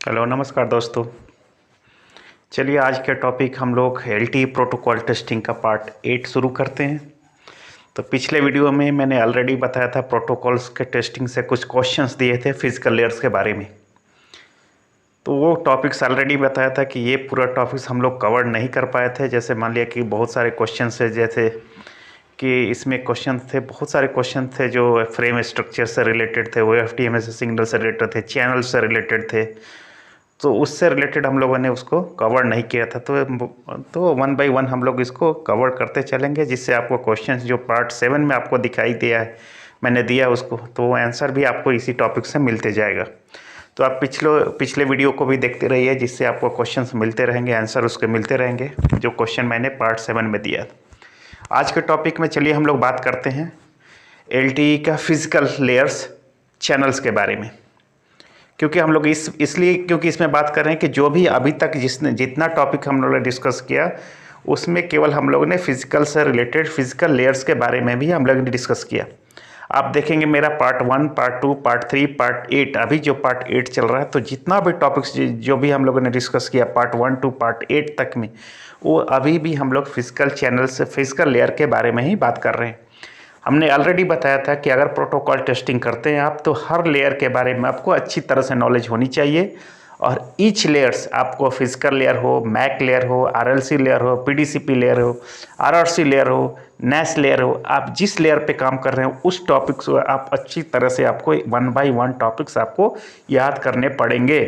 Hello नमस्कार दोस्तों। चलिए आज के टॉपिक हम लोग एलटीई प्रोटोकॉल टेस्टिंग का पार्ट 8 शुरू करते हैं। तो पिछले वीडियो में मैंने ऑलरेडी बताया था प्रोटोकॉल्स के टेस्टिंग से कुछ क्वेश्चंस दिए थे फिजिकल लेयर्स के बारे में। तो वो टॉपिक्स ऑलरेडी बताया था कि ये पूरा टॉपिक्स हम लोग कवर नहीं कर पाए थे। जैसे मान लिया कि बहुत सारे क्वेश्चन है, जैसे कि इसमें क्वेश्चन थे, बहुत सारे क्वेश्चन थे जो फ्रेम स्ट्रक्चर से रिलेटेड थे, OFDM से सिग्नल से रिलेटेड थे, चैनल से रिलेटेड थे। तो उससे रिलेटेड हम लोगों ने उसको कवर नहीं किया था। तो वन बाय वन हम लोग इसको कवर करते चलेंगे, जिससे आपको क्वेश्चंस जो पार्ट 7 में आपको दिखाई दिया है, मैंने दिया उसको, तो वो आंसर भी आपको इसी टॉपिक से मिलते जाएगा। तो आप पिछले वीडियो को भी देखते रहिए, जिससे आपको क्वेश्चंस मिलते रहेंगे, आंसर उसके मिलते रहेंगे, जो क्वेश्चन मैंने पार्ट 7 में दिया। आज के टॉपिक में चलिए हम लोग बात करते हैं LTE का फिजिकल लेयर्स चैनल्स के बारे में। क्योंकि हम लोग क्योंकि इसमें बात कर रहे हैं कि जो भी अभी तक जितना टॉपिक हम लोगों ने डिस्कस किया, उसमें केवल हम लोगों ने फिजिकल से रिलेटेड फिजिकल लेयर्स के बारे में भी हम लोगों ने डिस्कस किया। आप देखेंगे मेरा पार्ट 1, पार्ट 2, पार्ट 3, पार्ट 8, अभी जो पार्ट 8 चल रहा है, तो जितना भी टॉपिक्स जो भी हम लोगों ने डिस्कस किया पार्ट 1 टू पार्ट 8 तक में, वो अभी भी हम लोग फिजिकल चैनल्स फिजिकल लेयर के बारे में ही बात कर रहे हैं। हमने ऑलरेडी बताया था कि अगर प्रोटोकॉल टेस्टिंग करते हैं आप, तो हर लेयर के बारे में आपको अच्छी तरह से नॉलेज होनी चाहिए। और ईच लेयर्स, आपको फिजिकल लेयर हो, मैक लेयर हो, RLC लेयर हो, PDCP लेयर हो, RRC लेयर हो, NAS लेयर हो, आप जिस लेयर पे काम कर रहे हो उस टॉपिक्स को आप अच्छी तरह से आपको 1 बाय 1 टॉपिक्स आपको याद करने पड़ेंगे,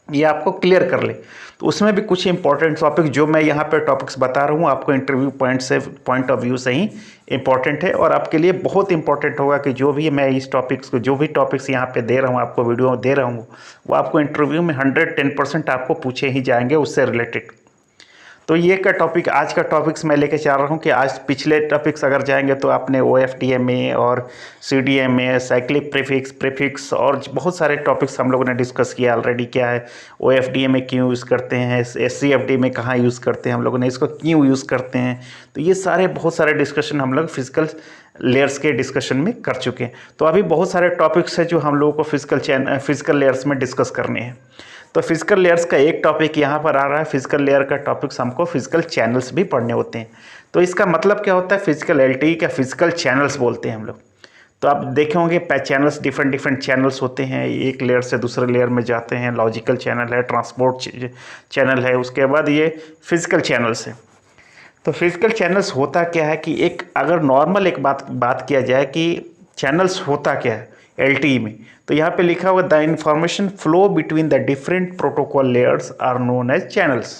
ये आपको क्लियर कर ले। तो उसमें भी कुछ इंपॉर्टेंट टॉपिक जो मैं यहाँ पे टॉपिक्स बता रहा हूँ, आपको इंटरव्यू पॉइंट ऑफ व्यू से ही इंपॉर्टेंट है, और आपके लिए बहुत इंपॉर्टेंट होगा कि जो भी मैं इस टॉपिक्स को, जो भी टॉपिक्स यहाँ पे दे रहा हूँ, आपको वीडियो दे रहा हूँ, वो आपको इंटरव्यू में 110% आपको पूछे ही जाएंगे उससे रिलेटेड। तो ये का टॉपिक, आज का टॉपिक्स मैं लेके चल रहा हूँ कि आज पिछले टॉपिक्स अगर जाएंगे तो आपने OFDMA और CDMA, साइक्लिक प्रीफिक्स और बहुत सारे टॉपिक्स हम लोगों ने डिस्कस किया ऑलरेडी। क्या है OFDMA क्यों यूज़ करते हैं, SCFD में कहाँ यूज़ करते हैं, हम लोगों ने इसको क्यों यूज़ करते हैं, तो ये सारे बहुत सारे डिस्कशन हम लोग फिजिकल लेयर्स के डिस्कशन में कर चुके हैं। तो अभी बहुत सारे टॉपिक्स हैं जो हम लोगों को फिजिकल लेयर्स में डिस्कस करने हैं। तो फिजिकल लेयर्स का एक टॉपिक यहाँ पर आ रहा है, फिजिकल लेयर का टॉपिक्स हमको फिजिकल चैनल्स भी पढ़ने होते हैं। तो इसका मतलब क्या होता है, फिजिकल LTE का फिजिकल चैनल्स बोलते हैं हम लोग। तो आप देखे होंगे चैनल्स, डिफरेंट चैनल्स होते हैं, एक लेयर से दूसरे लेयर में जाते हैं। लॉजिकल चैनल है, ट्रांसपोर्ट चैनल है, उसके बाद ये फिजिकल चैनल्स है। तो फिजिकल चैनल्स होता क्या है कि एक अगर नॉर्मल एक बात किया जाए कि चैनल्स होता क्या है LTE में, तो यहाँ पे लिखा हुआ the information flow between the different protocol layers are known as channels.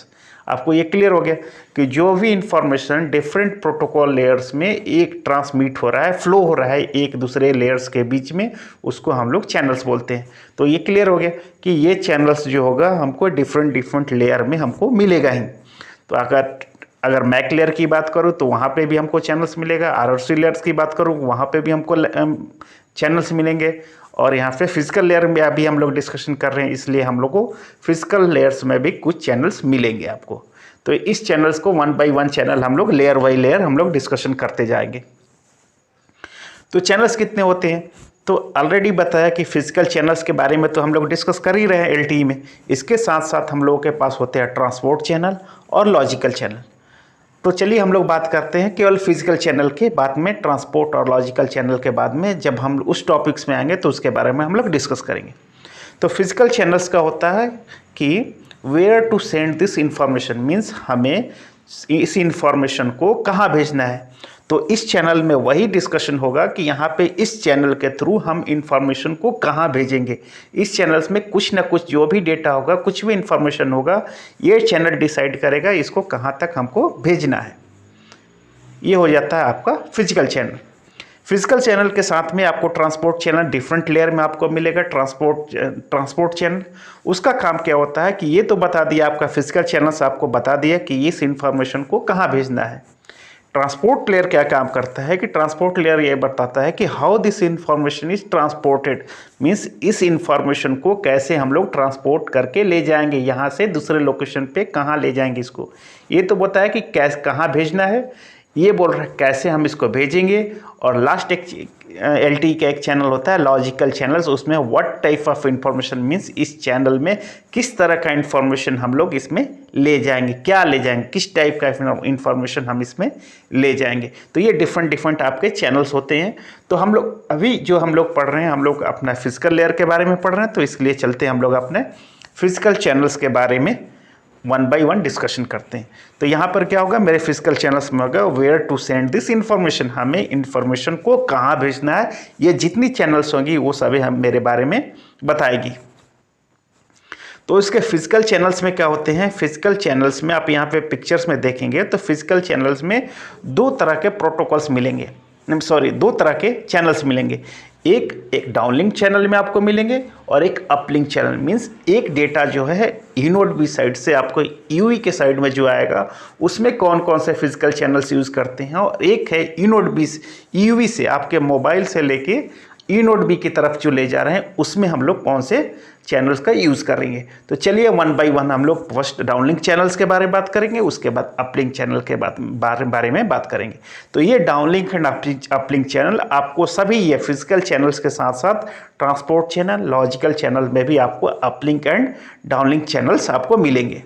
आपको ये क्लियर हो गया कि जो भी इंफॉर्मेशन डिफरेंट प्रोटोकॉल लेयर्स में एक ट्रांसमिट हो रहा है, फ्लो हो रहा है एक दूसरे लेयर्स के बीच में, उसको हम लोग चैनल्स बोलते हैं। तो ये क्लियर हो गया कि ये चैनल्स जो होगा हमको डिफरेंट लेयर में हमको मिलेगा ही। तो अगर मैक लेयर की बात करूँ तो वहाँ पे भी हमको चैनल्स मिलेगा, RRC लेयर्स की बात करूँ वहाँ पे भी हमको चैनल्स मिलेंगे, और यहाँ पे फिजिकल लेयर में अभी हम लोग डिस्कशन कर रहे हैं, इसलिए हम लोग को फिजिकल लेयर्स में भी कुछ चैनल्स मिलेंगे आपको। तो इस चैनल्स को 1 बाय 1 चैनल हम लोग लेयर बाय लेयर हम लोग डिस्कशन करते जाएंगे। तो चैनल्स कितने होते हैं, तो ऑलरेडी बताया कि फिजिकल चैनल्स के बारे में तो हम लोग डिस्कस कर ही रहे हैं LTE में। इसके साथ साथ हम लोगों के पास होते हैं ट्रांसपोर्ट चैनल और लॉजिकल चैनल। तो चलिए हम लोग बात करते हैं केवल फिजिकल चैनल के, बाद में ट्रांसपोर्ट और लॉजिकल चैनल के बाद में जब हम उस टॉपिक्स में आएंगे तो उसके बारे में हम लोग डिस्कस करेंगे। तो फिजिकल चैनल्स का होता है कि where to send this information, means हमें इस इंफॉर्मेशन को कहाँ भेजना है। तो इस चैनल में वही डिस्कशन होगा कि यहाँ पे इस चैनल के थ्रू हम इंफॉर्मेशन को कहाँ भेजेंगे। इस चैनल्स में कुछ ना कुछ जो भी डेटा होगा, कुछ भी इंफॉर्मेशन होगा, ये चैनल डिसाइड करेगा इसको कहाँ तक हमको भेजना है। ये हो जाता है आपका फिजिकल चैनल। फिजिकल चैनल के साथ में आपको ट्रांसपोर्ट चैनल डिफरेंट लेयर में आपको मिलेगा। ट्रांसपोर्ट चैनल, उसका काम क्या होता है कि ये तो बता दिया, आपका फिजिकल चैनल्स आपको बता दिया कि इस इंफॉर्मेशन को कहाँ भेजना है। ट्रांसपोर्ट लेयर क्या काम करता है कि ट्रांसपोर्ट लेयर ये बताता है कि how this information is transported, means इस इंफॉर्मेशन को कैसे हम लोग ट्रांसपोर्ट करके ले जाएंगे, यहाँ से दूसरे लोकेशन पे कहाँ ले जाएंगे इसको। ये तो बताया कि कैसे कहाँ भेजना है, ये बोल रहा है कैसे हम इसको भेजेंगे। और लास्ट एक LTE का एक चैनल होता है लॉजिकल चैनल्स, उसमें what type of information means इस चैनल में किस तरह का इंफॉर्मेशन हम लोग इसमें ले जाएंगे, क्या ले जाएंगे, किस टाइप का इंफॉर्मेशन हम इसमें ले जाएंगे। तो ये डिफरेंट आपके चैनल्स होते हैं। तो हम लोग अभी जो हम लोग पढ़ रहे हैं, हम लोग अपना फिजिकल लेयर के बारे में पढ़ रहे हैं, तो इसलिए चलते हैं हम लोग अपने फिजिकल चैनल्स के बारे में वन बाय वन डिस्कशन करते हैं। तो यहाँ पर क्या होगा, मेरे फिजिकल चैनल्स में होगा where to send this information, हमें इन्फॉर्मेशन को कहाँ भेजना है। ये जितनी चैनल्स होंगी वो सभी हम मेरे बारे में बताएगी। तो इसके फिजिकल चैनल्स में क्या होते हैं, फिजिकल चैनल्स में आप यहाँ पे पिक्चर्स में देखेंगे तो फिजिकल चैनल्स में दो तरह के प्रोटोकॉल्स मिलेंगे, दो तरह के चैनल्स मिलेंगे। एक डाउनलिंक चैनल में आपको मिलेंगे और एक अपलिंक चैनल। मीन्स एक डेटा जो है इनोड बी साइड से आपको यूई के साइड में जो आएगा उसमें कौन कौन से फिजिकल चैनल्स यूज़ करते हैं, और एक है इनोड बी यूई से आपके मोबाइल से लेके इनोड बी की तरफ जो ले जा रहे हैं उसमें हम लोग कौन से चैनल्स का यूज़ करेंगे। तो चलिए वन बाय वन हम लोग फर्स्ट डाउनलिंक चैनल्स के बारे में बात करेंगे, उसके बाद अपलिंक चैनल के बारे में बात करेंगे। तो ये डाउनलिंक एंड अपलिंक चैनल आपको सभी ये फिजिकल चैनल्स के साथ साथ ट्रांसपोर्ट चैनल, लॉजिकल चैनल में भी आपको अपलिंक एंड डाउनलिंक चैनल्स आपको मिलेंगे।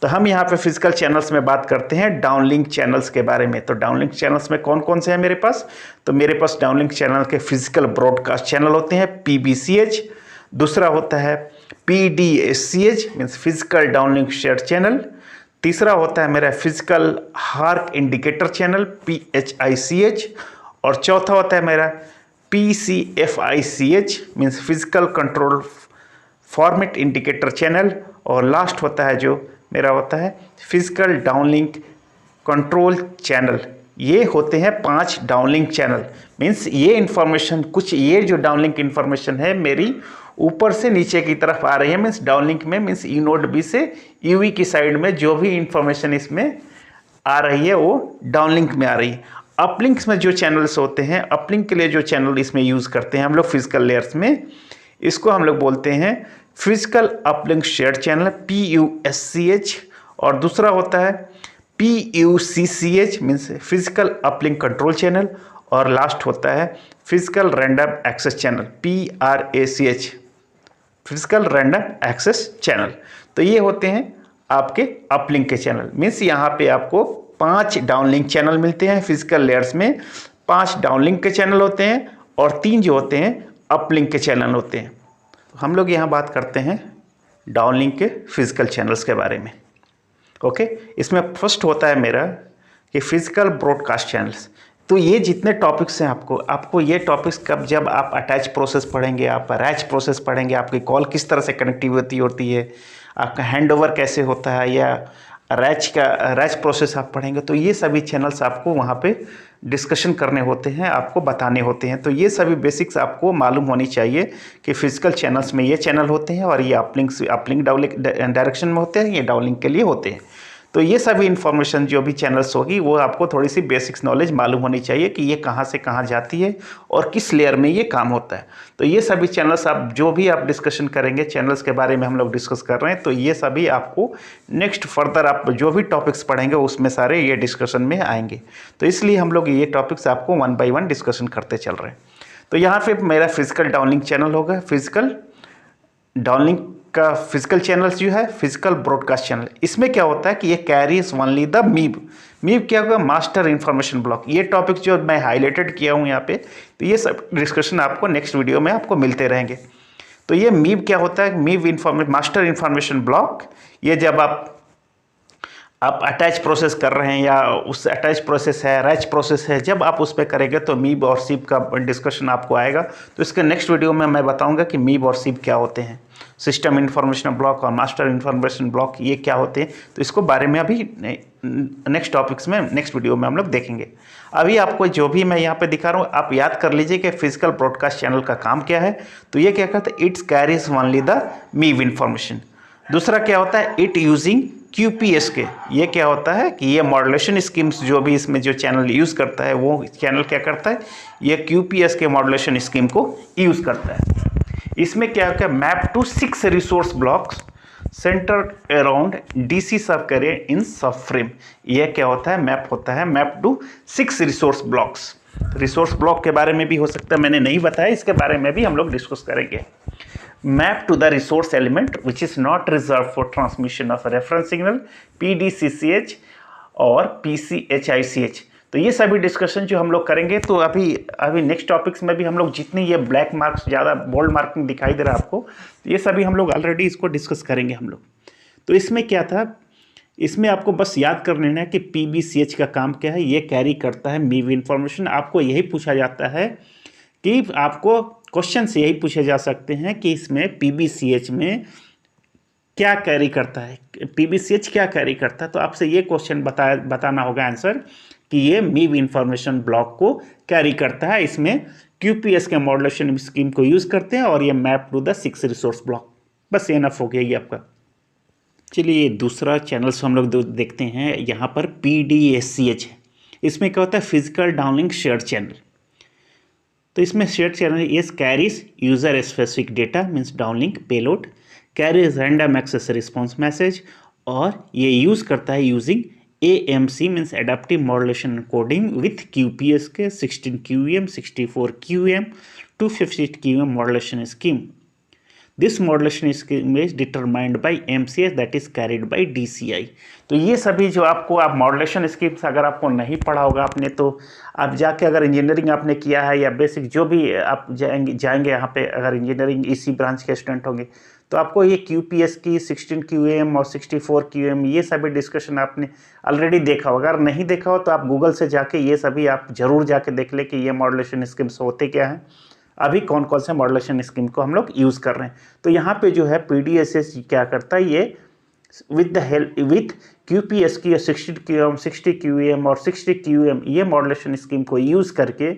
तो हम यहाँ पे फिजिकल चैनल्स में बात करते हैं डाउनलिंक चैनल्स के बारे में। तो डाउनलिंक चैनल्स में कौन कौन से हैं मेरे पास, तो मेरे पास डाउनलिंक चैनल के फिजिकल ब्रॉडकास्ट चैनल होते हैं PBCH, दूसरा होता है PDSCH means physical downlink share channel, तीसरा होता है मेरा physical hark indicator channel PHICH, और चौथा होता है मेरा PCFICH means physical control format indicator channel, और लास्ट होता है जो मेरा होता है फिजिकल डाउनलिंक कंट्रोल चैनल। ये होते हैं 5 डाउनलिंक चैनल। मीन्स ये इन्फॉर्मेशन कुछ, ये जो डाउनलिंक इन्फॉर्मेशन है मेरी ऊपर से नीचे की तरफ आ रही है। मीन्स डाउनलिंक में मीन्स इनोड बी से यूवी की साइड में जो भी इंफॉर्मेशन इसमें आ रही है वो डाउनलिंक में आ रही है। अपलिंक्स में जो चैनल्स होते हैं, अपलिंक के लिए जो चैनल इसमें यूज़ करते हैं हम लोग फिजिकल लेयर्स में, इसको हम लोग बोलते हैं physical uplink share channel PUSCH, और दूसरा होता है PUCCH मीन्स फिजिकल अपलिंक कंट्रोल चैनल, और लास्ट होता है physical random access channel PRACH physical random access channel. तो ये होते हैं आपके अपलिंक के चैनल। मीन्स यहाँ पे आपको 5 डाउनलिंक चैनल मिलते हैं फिजिकल लेयर्स में, 5 डाउनलिंक के चैनल होते हैं और 3 जो होते हैं अपलिंक के चैनल होते हैं। हम लोग यहाँ बात करते हैं डाउनलिंक के फिजिकल चैनल्स के बारे में। ओके, इसमें फर्स्ट होता है मेरा कि फिजिकल ब्रॉडकास्ट चैनल्स। तो ये जितने टॉपिक्स हैं आपको ये टॉपिक्स कब, जब आप अटैच प्रोसेस पढ़ेंगे, आप रैच प्रोसेस पढ़ेंगे, आपकी कॉल किस तरह से कनेक्टिविटी होती है, आपका हैंडओवर कैसे होता है, या रैच प्रोसेस आप पढ़ेंगे, तो ये सभी चैनल्स आपको वहाँ पे डिस्कशन करने होते हैं, आपको बताने होते हैं। तो ये सभी बेसिक्स आपको मालूम होनी चाहिए कि फिजिकल चैनल्स में ये चैनल होते हैं और ये अपलिंक डायरेक्शन में होते हैं, ये डाउनलिंक के लिए होते हैं। तो ये सभी इन्फॉर्मेशन जो भी चैनल्स होगी वो आपको थोड़ी सी बेसिक्स नॉलेज मालूम होनी चाहिए कि ये कहाँ से कहाँ जाती है और किस लेयर में ये काम होता है। तो ये सभी चैनल्स आप जो भी आप डिस्कशन करेंगे, चैनल्स के बारे में हम लोग डिस्कस कर रहे हैं, तो ये सभी आपको नेक्स्ट फर्दर आप जो भी टॉपिक्स पढ़ेंगे उसमें सारे ये डिस्कशन में आएंगे। तो इसलिए हम लोग ये टॉपिक्स आपको 1 बाय 1 डिस्कशन करते चल रहे हैं। तो यहाँ पे मेरा फिजिकल डाउनलिंक चैनल होगा, फिजिकल डाउनलिंक का फिजिकल चैनल्स जो है फिजिकल ब्रॉडकास्ट चैनल। इसमें क्या होता है कि ये कैरीज ओनली द मीब क्या होगा, मास्टर इंफॉर्मेशन ब्लॉक। ये टॉपिक जो मैं हाईलाइटेड किया हूँ यहाँ पे, तो ये सब डिस्कशन आपको नेक्स्ट वीडियो में आपको मिलते रहेंगे। तो ये मीब क्या होता है, मास्टर इंफॉर्मेशन ब्लॉक। ये जब आप अटैच प्रोसेस कर रहे हैं या उस अटैच प्रोसेस है, रैच प्रोसेस है, जब आप उस पर करेंगे तो मीब और सीब का डिस्कशन आपको आएगा। तो इसके नेक्स्ट वीडियो में मैं बताऊंगा कि मीब और सीब क्या होते हैं, सिस्टम इंफॉर्मेशन ब्लॉक और मास्टर इंफॉर्मेशन ब्लॉक ये क्या होते हैं। तो इसको बारे में अभी नेक्स्ट टॉपिक्स में नेक्स्ट वीडियो में हम लोग देखेंगे। अभी आपको जो भी मैं यहाँ पे दिखा रहा हूँ आप याद कर लीजिए कि फिजिकल ब्रॉडकास्ट चैनल का काम क्या है। तो ये क्या कहता है, it's carries only the MIB information. दूसरा क्या होता है, इट यूजिंग QPSK। ये क्या होता है कि ये मॉड्यूलेशन स्कीम्स जो भी इसमें जो चैनल यूज़ करता है वो चैनल क्या करता है, ये QPSK मॉड्यूलेशन स्कीम को यूज़ करता है। इसमें क्या है, map to 6 resource blocks. Centre around DC subcarrier इन सब फ्रेम। यह क्या होता है? मैप होता है, map to 6 resource blocks. Resource block के बारे में भी हो सकता है मैंने नहीं बताया, इसके बारे में भी हम लोग डिस्कस करेंगे। Map to the resource element which is not reserve for transmission of reference signal PDCCH और PCHICH। तो ये सभी डिस्कशन जो हम लोग करेंगे। तो अभी नेक्स्ट टॉपिक्स में भी हम लोग जितनी ये ब्लैक मार्क्स ज़्यादा बोल्ड मार्किंग दिखाई दे रहा है आपको, तो ये सभी हम लोग ऑलरेडी इसको डिस्कस करेंगे हम लोग। तो इसमें क्या था, इसमें आपको बस याद कर लेना है कि PBCH का काम क्या है। ये कैरी करता है मीव इन्फॉर्मेशन। आपको यही पूछा जाता है कि आपको क्वेश्चन से यही पूछे जा सकते हैं कि इसमें PBCH में क्या कैरी करता है, PBCH क्या कैरी करता है। तो आपसे ये क्वेश्चन बताना होगा आंसर कि ये मीव इंफॉर्मेशन ब्लॉक को कैरी करता है। इसमें QPS के मॉड्यूलेशन स्कीम को यूज़ करते हैं और ये map to the 6 resource block. बस ये इनफ हो गया ये आपका। चलिए दूसरा चैनल्स हम लोग देखते हैं। यहाँ पर PDSCH है। इसमें क्या होता है? Physical downlink share channel. तो इसमें share channel is carries user specific data means downlink payload, carries random access response message, और ये यूज़ करता है using AMC means adaptive modulation coding with QPS K 16 QEM, 64 QEM, 250 QEM modulation scheme. This modulation scheme is determined by MCS that is carried by DCI। तो ये सभी जो आपको आप मॉड्यूलेशन स्कीम्स अगर आपको नहीं पढ़ा होगा आपने, तो आप जाके अगर इंजीनियरिंग आपने किया है या बेसिक जो भी आप जाएंगे यहाँ पे, अगर इंजीनियरिंग इसी ब्रांच के स्टूडेंट होंगे तो आपको ये QPS की 16 QEM और 64 QEM ये सभी डिस्कशन आपने ऑलरेडी देखा होगा। अगर नहीं देखा हो तो आप गूगल से जाके ये सभी आप जरूर जाके देख ले कि ये मॉड्यूलेशन स्कीम्स होते क्या हैं, अभी कौन कौन से मॉड्यूलेशन स्कीम को हम लोग यूज़ कर रहे हैं। तो यहाँ पे जो है PDSCH क्या करता है, ये विथ QPS की 60 QEM और 60 QEM ये मॉड्यूलेशन स्कीम को यूज़ करके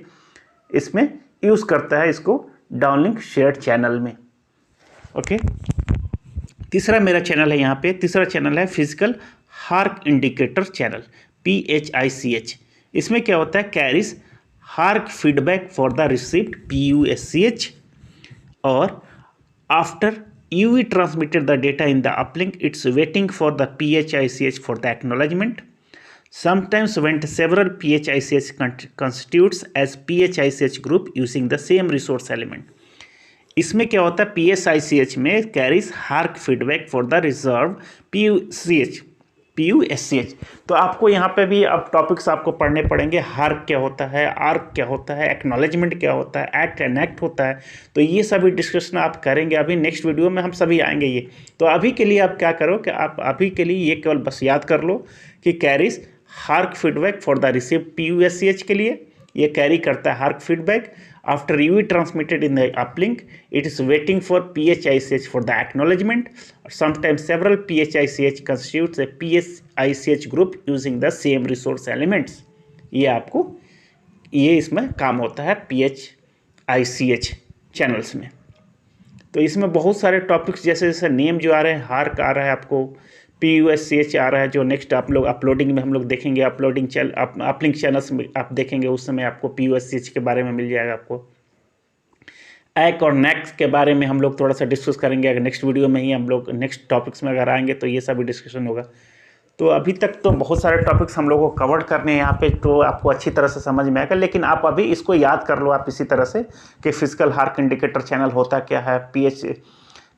इसमें यूज़ करता है इसको डाउनलिंक शेयर्ड चैनल में। ओके, तीसरा मेरा चैनल है यहाँ पे, तीसरा चैनल है physical hark indicator channel PHICH। इसमें क्या होता है? Carries hark feedback for the received PUSCH, और after UV transmitted the data in the uplink, it's waiting for the PHICH for the acknowledgement. Sometimes when several PHICH constitutes as PHICH group using the same resource element. इसमें क्या होता है? PSICH में carries hark feedback for the reserve PUSCH। तो आपको यहाँ पे भी अब टॉपिक्स आपको पढ़ने पड़ेंगे। हार्क क्या होता है, आर्क क्या होता है, एक्नॉलेजमेंट क्या होता है, एक्ट एंड एक्ट होता है। तो ये सभी डिस्कशन आप करेंगे अभी नेक्स्ट वीडियो में, हम सभी आएंगे ये। तो अभी के लिए आप क्या करो कि आप अभी के लिए ये केवल बस याद कर लो कि carries hark feedback for the received PUSCH के लिए ये कैरी करता है hark feedback. After UV transmitted in the uplink, it is waiting for PHICH for the acknowledgement. Sometimes several PHICH constitutes a PSICH group using the same resource elements. ये इसमें काम होता है PHICH चैनल्स में। तो इसमें बहुत सारे टॉपिक्स जैसे जैसे नेम जो आ रहे हैं, हार्क आ रहा है आपको, PUSCH आ रहा है जो नेक्स्ट आप लोग अपलोडिंग में हम लोग देखेंगे। अपलिंक चैनल्स में आप देखेंगे, उस समय आपको PUSCH के बारे में मिल जाएगा। आपको एक और नेक्स्ट के बारे में हम लोग थोड़ा सा डिस्कस करेंगे अगर नेक्स्ट वीडियो में ही हम लोग नेक्स्ट टॉपिक्स में अगर आएंगे तो ये सभी डिस्कशन होगा। तो अभी तक तो बहुत सारे टॉपिक्स हम लोग को कवर करने हैं यहाँ पे, तो आपको अच्छी तरह से समझ में आएगा। लेकिन आप अभी इसको याद कर लो आप इसी तरह से कि फिजिकल हार्क इंडिकेटर चैनल होता क्या है,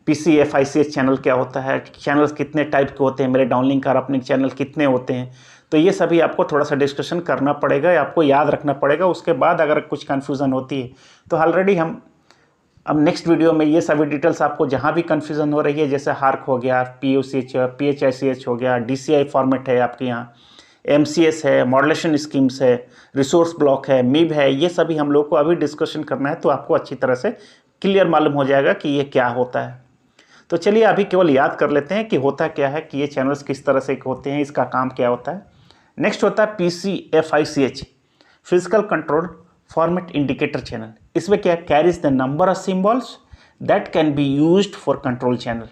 PCFICH चैनल क्या होता है, चैनल्स कितने टाइप के होते हैं, मेरे डाउनलिंक और अपने चैनल कितने होते हैं। तो ये सभी आपको थोड़ा सा डिस्कशन करना पड़ेगा, आपको याद रखना पड़ेगा। उसके बाद अगर कुछ कन्फ्यूज़न होती है तो ऑलरेडी हम अब नेक्स्ट वीडियो में ये सभी डिटेल्स आपको जहाँ भी कन्फ्यूज़न हो रही है, जैसे हार्क हो गया, PHICH हो गया, DCI फॉर्मेट है आपके यहाँ, MCS है, मॉड्यूलेशन स्कीम्स है, रिसोर्स ब्लॉक है, MIB है, ये सभी हम लोग को अभी डिस्कशन करना है। तो आपको अच्छी तरह से क्लियर मालूम हो जाएगा कि ये क्या होता है। तो चलिए अभी केवल याद कर लेते हैं कि होता क्या है, कि ये चैनल्स किस तरह से होते हैं, इसका काम क्या होता है। नेक्स्ट होता है PCFICH, physical control format indicator channel. इसमें क्या carries the number of symbols that can be used for control channel.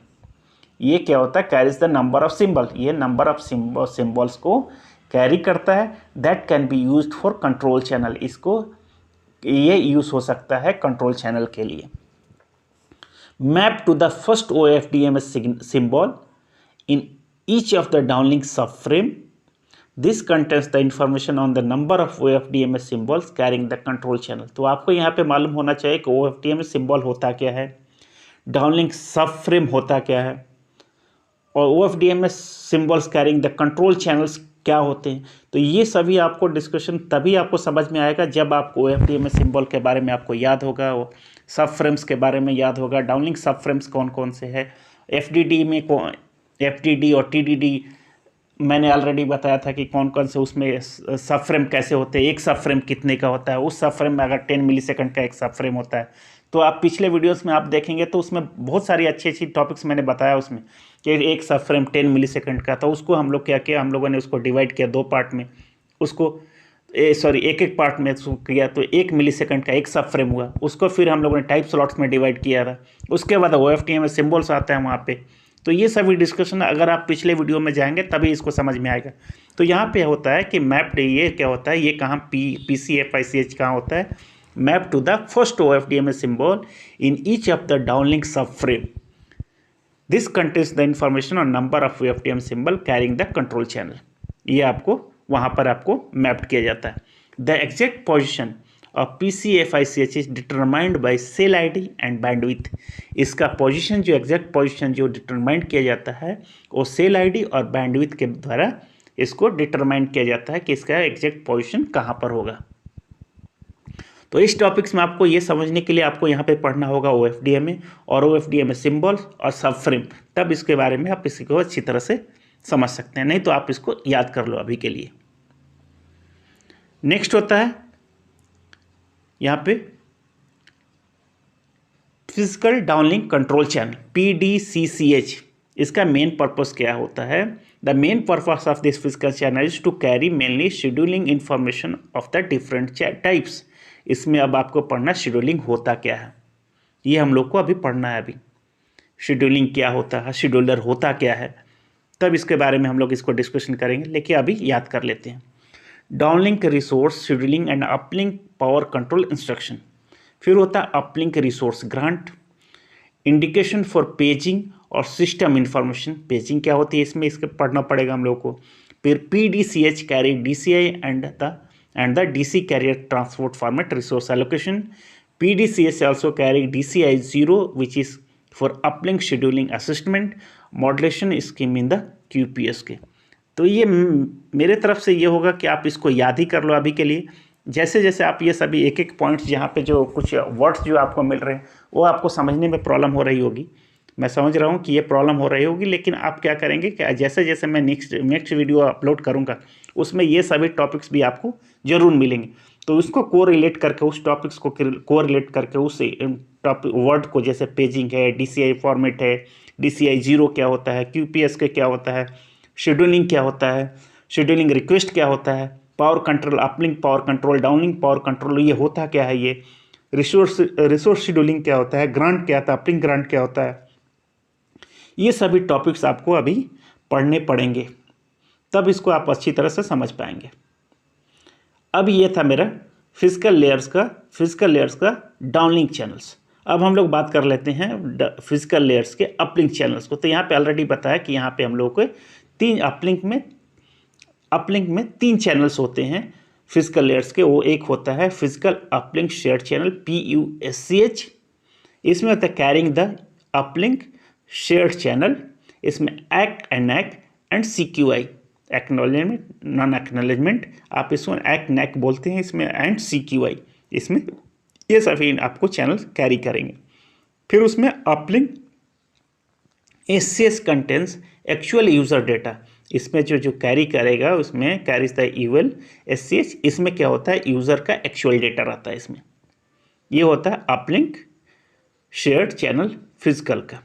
ये क्या होता है? Carries the number of symbol, ये नंबर ऑफ सिंबल्स को कैरी करता है, that can be used for control channel. इसको ये यूज़ हो सकता है कंट्रोल चैनल के लिए। Map to the first OFDM symbol in each of the downlink subframe. This contains the information on the number of OFDMA symbols carrying the control channel. तो आपको यहाँ पे मालूम होना चाहिए कि OFDMA सिंबल होता क्या है, डाउनलिंक सब फ्रेम होता क्या है, और OFDMA symbols carrying the control channels क्या होते हैं। तो ये सभी आपको डिस्कशन तभी आपको समझ में आएगा जब आपको OFDMA सिंबल के बारे में आपको याद होगा, सब फ्रेम्स के बारे में याद होगा, डाउनलिंक सब फ्रेम्स कौन कौन से है, FDD में FDD और TDD मैंने ऑलरेडी बताया था कि कौन कौन से उसमें सब फ्रेम कैसे होते हैं, एक सब फ्रेम कितने का होता है, उस सब फ्रेम में अगर 10 मिलीसेकंड का एक सब फ्रेम होता है तो आप पिछले वीडियोस में आप देखेंगे तो उसमें बहुत सारी अच्छी अच्छी टॉपिक्स मैंने बताया उसमें कि एक सब फ्रेम 10 मिलीसेकंड का। तो उसको हम लोग क्या किया, हम लोगों ने उसको डिवाइड किया 2 पार्ट में, उसको एक पार्ट में किया, तो 1 मिलीसेकंड का एक सब फ्रेम हुआ। उसको फिर हम लोगों ने टाइप स्लॉट्स में डिवाइड किया था। उसके बाद OFDMA सिम्बल्स आता है वहाँ पे। तो ये सभी डिस्कशन अगर आप पिछले वीडियो में जाएंगे तभी इसको समझ में आएगा। तो यहाँ पे होता है कि मैप्ड, ये क्या होता है, ये कहाँ PCFICH कहाँ होता है, map to the first OFDMA symbol in each of the downlink subframe. This contains the information on number of OFDMA symbol carrying the control channel. ये आपको वहाँ पर आपको मैप्ड किया जाता है। The exact position of PCFICH is determined by cell ID and bandwidth. इसका position जो एग्जैक्ट पोजीशन जो डिटरमाइन किया जाता है वो सेल ID और बैंडविथ के द्वारा इसको डिटरमाइन किया जाता है कि इसका एग्जैक्ट पोजीशन कहाँ पर होगा। तो इस टॉपिक्स में आपको ये समझने के लिए आपको यहाँ पे पढ़ना होगा OFDMA और OFDMA सिम्बल्स और सब फ्रेम, तब इसके बारे में आप इसको अच्छी तरह से समझ सकते हैं, नहीं तो आप इसको याद कर लो अभी के लिए। नेक्स्ट होता है यहाँ पे physical downlink control channel PDCCH। इसका मेन पर्पस क्या होता है, the main purpose of this physical channel is to carry mainly scheduling information of the different types. इसमें अब आपको पढ़ना शेड्यूलिंग होता क्या है, ये हम लोग को अभी पढ़ना है। अभी शेड्यूलिंग क्या होता है, शेड्यूलर होता क्या है, तब इसके बारे में हम लोग इसको डिस्कशन करेंगे, लेकिन अभी याद कर लेते हैं। Downlink resource scheduling and uplink power control instruction. फिर होता है uplink resource grant, indication for paging और सिस्टम इंफॉर्मेशन। पेजिंग क्या होती है इसमें, इसके पढ़ना पड़ेगा हम लोग को। फिर PDCH carry DCI and the DC carrier transport format resource allocation. PDCS also carry DCI 0 which is for uplink scheduling assessment modulation scheme in the QPS के। तो ये मेरे तरफ से ये होगा कि आप इसको याद ही कर लो अभी के लिए। जैसे जैसे आप ये सभी एक एक पॉइंट्स जहाँ पे जो कुछ वर्ड्स जो आपको मिल रहे हैं वो आपको समझने में प्रॉब्लम हो रही होगी, मैं समझ रहा हूँ कि ये प्रॉब्लम हो रही होगी, लेकिन आप क्या करेंगे कि जैसे जैसे मैं नेक्स्ट वीडियो अपलोड करूँगा उसमें ये सभी टॉपिक्स भी आपको ज़रूर मिलेंगे। तो उसको कोरिलेट करके, उस टॉपिक्स को कोरिलेट करके उस टॉपिक वर्ड को, जैसे पेजिंग है, DCI फॉर्मेट है, DCI 0 क्या होता है, QPS के क्या होता है, शेड्यूलिंग क्या होता है, शेड्यूलिंग रिक्वेस्ट क्या होता है, power control, uplink power control, downlink power control ये होता क्या है, ये रिसोर्स शेड्यूलिंग क्या होता है, ग्रांट क्या होता है, अपलिंक ग्रांट क्या होता है, ये सभी टॉपिक्स आपको अभी पढ़ने पड़ेंगे, तब इसको आप अच्छी तरह से समझ पाएंगे। अब ये था मेरा फिजिकल लेयर्स का डाउनलिंक चैनल्स। अब हम लोग बात कर लेते हैं फिजिकल लेयर्स के अपलिंक चैनल्स को। तो यहाँ पे ऑलरेडी बताया कि यहाँ पे हम लोग को 3 अपलिंक में 3 चैनल्स होते हैं फिजिकल लेयर्स के। वो एक होता है physical uplink shared channel PUSCH, इसमें होता है carrying the uplink shared channel, इसमें act and NAC and CQI, acknowledgement non acknowledgement, आप इसको एक्ट NAC बोलते हैं इसमें, एंड CQI, इसमें ये सभी आपको चैनल कैरी करेंगे। फिर उसमें uplink SCH contains actual user data, इसमें जो कैरी करेगा उसमें कैरीज द इवल SCH, इसमें क्या होता है यूज़र का एक्चुअल डेटा रहता है इसमें। ये होता है अपलिंक शेयर्ड चैनल फिजिकल का।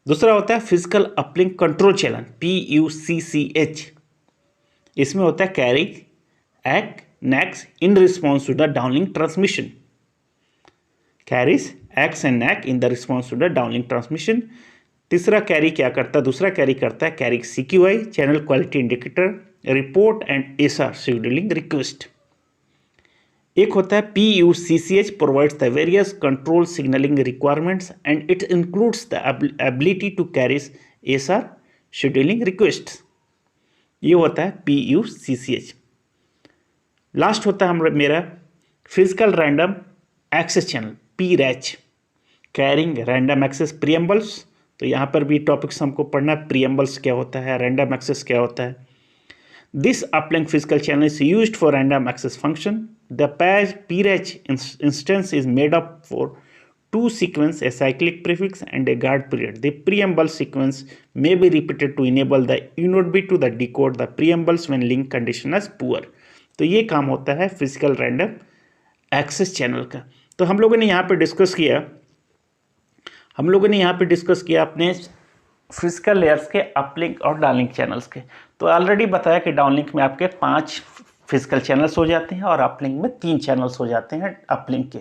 दूसरा होता है physical uplink control channel PUCCH, इसमें होता है कैरी एक्ट NAC in response to the downlink transmission, carries एक्ट and NAC in the response to the downlink transmission. तीसरा कैरी क्या करता है, दूसरा कैरी करता है carry CQI channel quality indicator, report and SR scheduling request. एक होता है PUCCH provides the various control signalling requirements and it includes the ability to carry SR scheduling request, ये होता है PUCCH। लास्ट होता है मेरा physical random access channel PRAC, carrying random access preambles. तो यहाँ पर भी टॉपिक्स हमको पढ़ना है, प्रीएम्बल्स क्या होता है, रैंडम एक्सेस क्या होता है। This uplink physical channel is used for random access function. The PRAC instance is made up for two sequence, a cyclic prefix and a guard period. The preamble sequence may be repeated to enable the unode bit to the decode the preambles when link condition is poor. तो ये काम होता है physical random access channel का। तो हम लोगों ने यहाँ पे डिस्कस किया अपने फिजिकल लेयर्स के अपलिंक और डाउनलिंक चैनल्स के। तो ऑलरेडी बताया कि डाउनलिंक में आपके 5 फिजिकल चैनल्स हो जाते हैं और अपलिंक में 3 चैनल्स हो जाते हैं अपलिंक के।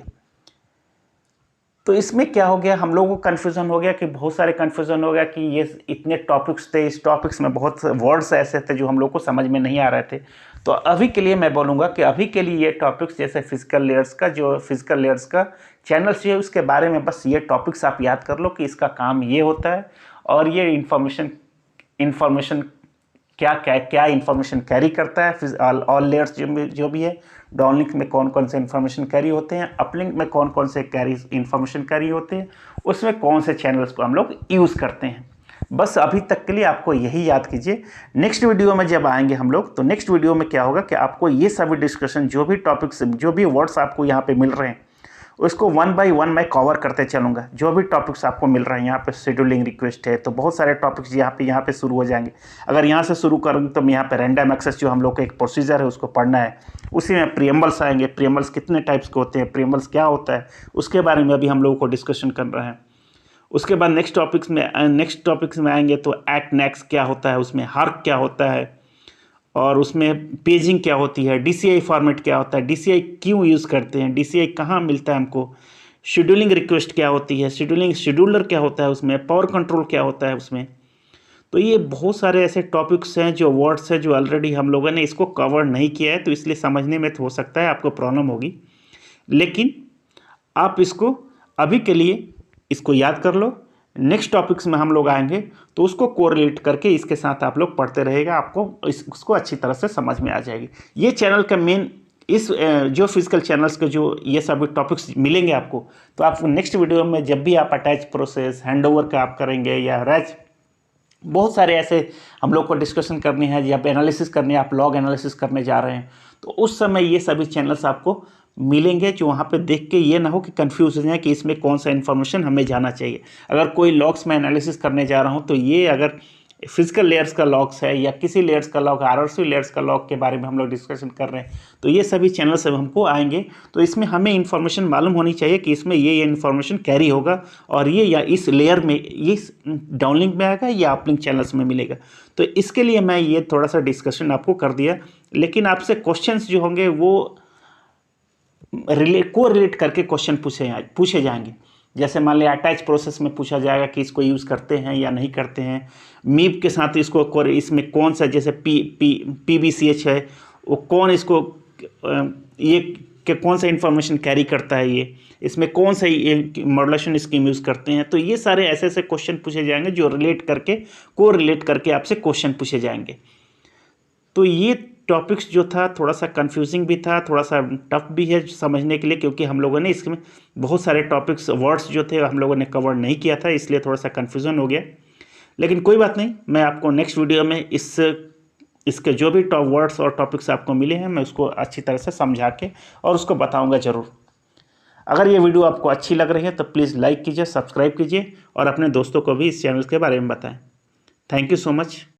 तो इसमें क्या हो गया, हम लोगों को कन्फ्यूज़न हो गया कि बहुत सारे कन्फ्यूज़न हो गया कि ये इतने टॉपिक्स थे, इस टॉपिक्स में बहुत वर्ड्स ऐसे थे जो हम लोग को समझ में नहीं आ रहे थे। तो अभी के लिए मैं बोलूँगा कि अभी के लिए ये टॉपिक्स जैसे फिजिकल लेयर्स का चैनल्स जो है उसके बारे में बस ये टॉपिक्स आप याद कर लो कि इसका काम ये होता है और ये इन्फॉर्मेशन क्या इन्फॉर्मेशन कैरी करता है। ऑल लेयर्स जो भी है, डाउनलिंक में कौन कौन से इन्फॉर्मेशन कैरी होते हैं, अपलिंक में कौन कौन से इन्फॉर्मेशन कैरी होते हैं, उसमें कौन से चैनल्स को हम लोग यूज़ करते हैं। बस अभी तक के लिए आपको यही याद कीजिए। नेक्स्ट वीडियो में जब आएंगे हम लोग, तो नेक्स्ट वीडियो में क्या होगा कि आपको ये सभी डिस्कशन, जो भी टॉपिक्स, जो भी वर्ड्स आपको यहाँ पे मिल रहे हैं, उसको 1 by 1 मैं कवर करते चलूँगा। जो भी टॉपिक्स आपको मिल रहे हैं, यहाँ पे शेड्यूलिंग रिक्वेस्ट है, तो बहुत सारे टॉपिक्स यहाँ पे शुरू हो जाएंगे। अगर यहाँ से शुरू करूँगी तो मैं यहाँ पे रैंडम एक्सेस जो हम लोग का एक प्रोसीजर है उसको पढ़ना है। उसी में प्रीएम्बल्स आएंगे, प्रीएम्बल्स कितने टाइप्स के होते हैं, प्रीएम्बल्स क्या होता है, उसके बारे में अभी हम लोगों को डिस्कशन कर रहे हैं। उसके बाद नेक्स्ट टॉपिक्स में आएंगे तो एक्ट नेक्स्ट क्या होता है, उसमें हार्क क्या होता है, और उसमें पेजिंग क्या होती है, DCI फॉर्मेट क्या होता है, DCI क्यों यूज़ करते हैं, DCI कहाँ मिलता है हमको, शेड्यूलिंग रिक्वेस्ट क्या होती है, शेड्यूलर क्या होता है उसमें, पावर कंट्रोल क्या होता है उसमें। तो ये बहुत सारे ऐसे टॉपिक्स हैं, जो वर्ड्स हैं, जो ऑलरेडी हम लोगों ने इसको कवर नहीं किया है, तो इसलिए समझने में तो हो सकता है आपको प्रॉब्लम होगी। लेकिन आप इसको अभी के लिए इसको याद कर लो। नेक्स्ट टॉपिक्स में हम लोग आएंगे तो उसको कोरिलेट करके इसके साथ आप लोग पढ़ते रहेगा, आपको उसको अच्छी तरह से समझ में आ जाएगी। ये चैनल का मेन जो फिजिकल चैनल्स के जो ये सभी टॉपिक्स मिलेंगे आपको, तो आप नेक्स्ट वीडियो में जब भी आप अटैच प्रोसेस, हैंडओवर का आप करेंगे या रैच, बहुत सारे ऐसे हम लोग को डिस्कशन करनी है, जब एनालिसिस करनी है, आप लॉग एनालिसिस करने जा रहे हैं, तो उस समय ये सभी चैनल्स आपको मिलेंगे, जो वहाँ पे देख के ये ना हो कि कंफ्यूज हो जाए कि इसमें कौन सा इन्फॉर्मेशन हमें जाना चाहिए। अगर कोई लॉग्स में एनालिसिस करने जा रहा हूँ तो ये अगर फिजिकल लेयर्स का लॉग्स है या किसी लेयर्स का लॉग, RRC लेयर्स का लॉग के बारे में हम लोग डिस्कशन कर रहे हैं, तो ये सभी चैनल्स अब हमको आएंगे। तो इसमें हमें इन्फॉर्मेशन मालूम होनी चाहिए कि इसमें ये इन्फॉर्मेशन कैरी होगा और ये या इस लेयर में, ये डाउनलिंक में आएगा या अपलिंक चैनल्स में मिलेगा। तो इसके लिए मैं ये थोड़ा सा डिस्कशन आपको कर दिया। लेकिन आपसे क्वेश्चंस जो होंगे वो रिलेट करके क्वेश्चन पूछे जाएंगे। जैसे मान लिया अटैच प्रोसेस में पूछा जाएगा कि इसको यूज़ करते हैं या नहीं करते हैं, मीप के साथ इसको इसमें कौन सा, जैसे PBCH है, वो कौन इसको ये कि कौन सा इन्फॉर्मेशन कैरी करता है, ये इसमें कौन सा ये मॉड्यूलेशन स्कीम यूज़ करते हैं। तो ये सारे ऐसे ऐसे क्वेश्चन पूछे जाएंगे जो रिलेट करके आपसे क्वेश्चन पूछे जाएंगे। तो ये टॉपिक्स जो था थोड़ा सा कंफ्यूजिंग भी था, थोड़ा सा टफ भी है समझने के लिए, क्योंकि हम लोगों ने इसमें बहुत सारे टॉपिक्स, वर्ड्स जो थे हम लोगों ने कवर नहीं किया था, इसलिए थोड़ा सा कंफ्यूजन हो गया। लेकिन कोई बात नहीं, मैं आपको नेक्स्ट वीडियो में इसके जो भी टॉप वर्ड्स और टॉपिक्स आपको मिले हैं, मैं उसको अच्छी तरह से समझा के और उसको बताऊँगा ज़रूर। अगर ये वीडियो आपको अच्छी लग रही है तो प्लीज़ लाइक कीजिए, सब्सक्राइब कीजिए और अपने दोस्तों को भी इस चैनल के बारे में बताएँ। Thank you so much.